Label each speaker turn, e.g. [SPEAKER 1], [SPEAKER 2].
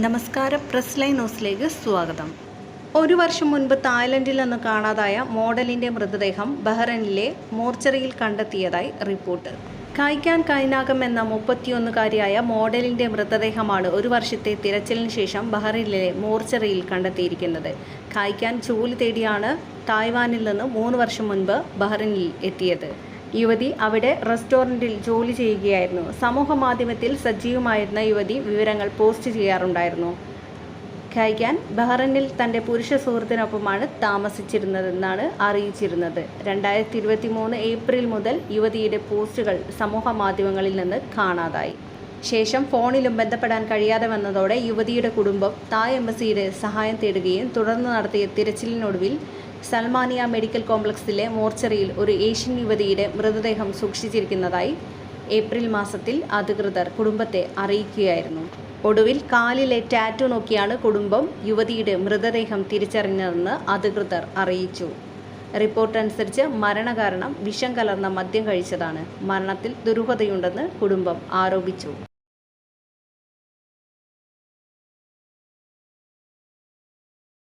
[SPEAKER 1] നമസ്കാരം, press line ന്യൂസിലേക്ക് സ്വാഗതം. ഒരു വർഷം മുൻപ് തായ്ലൻഡിൽ നിന്ന് കാണാതായ മോഡലിൻ്റെ മൃതദേഹം ബഹ്റൈനിലെ മോർച്ചറിയിൽ കണ്ടെത്തിയതായി റിപ്പോർട്ട്. കായ്ക്കാൻ കൈനാകം എന്ന 31-കാരിയായ മോഡലിൻ്റെ മൃതദേഹമാണ് ഒരു വർഷത്തെ തിരച്ചിലിന് ശേഷം ബഹ്റൈനിലെ മോർച്ചറിയിൽ കണ്ടെത്തിയിരിക്കുന്നത്. കായ്ക്കാൻ ജോലി തേടിയാണ് തായ്വാനിൽ നിന്ന് 3 വർഷം മുൻപ് ബഹ്റൈനിൽ എത്തിയത്. യുവതി അവിടെ റെസ്റ്റോറൻറ്റിൽ ജോലി ചെയ്യുകയായിരുന്നു. സമൂഹ മാധ്യമത്തിൽ സജീവമായിരുന്ന യുവതി വിവരങ്ങൾ പോസ്റ്റ് ചെയ്യാറുണ്ടായിരുന്നു. കായ്ക്കാൻ ബഹ്റൈനിൽ തൻ്റെ പുരുഷ സുഹൃത്തിനൊപ്പമാണ് താമസിച്ചിരുന്നതെന്നാണ് അറിയിച്ചിരുന്നത്. 2023 ഏപ്രിൽ മുതൽ യുവതിയുടെ പോസ്റ്റുകൾ സമൂഹ മാധ്യമങ്ങളിൽ നിന്ന് കാണാതായി. ശേഷം ഫോണിലും ബന്ധപ്പെടാൻ കഴിയാതെ വന്നതോടെ യുവതിയുടെ കുടുംബം തായ് എംബസിയുടെ സഹായം തേടുകയും തുടർന്ന് നടത്തിയ തിരച്ചിലിനൊടുവിൽ സൽമാനിയ മെഡിക്കൽ കോംപ്ലക്സിലെ മോർച്ചറിയിൽ ഒരു ഏഷ്യൻ യുവതിയുടെ മൃതദേഹം സൂക്ഷിച്ചിരിക്കുന്നതായി ഏപ്രിൽ മാസത്തിൽ അധികൃതർ കുടുംബത്തെ അറിയിക്കുകയായിരുന്നു. ഒടുവിൽ കാലിലെ ടാറ്റു നോക്കിയാണ് കുടുംബം യുവതിയുടെ മൃതദേഹം തിരിച്ചറിഞ്ഞതെന്ന് അധികൃതർ അറിയിച്ചു. റിപ്പോർട്ട് അനുസരിച്ച് മരണകാരണം വിഷം കലർന്ന മദ്യം കഴിച്ചതാണ്. മരണത്തിൽ ദുരൂഹതയുണ്ടെന്ന് കുടുംബം ആരോപിച്ചു.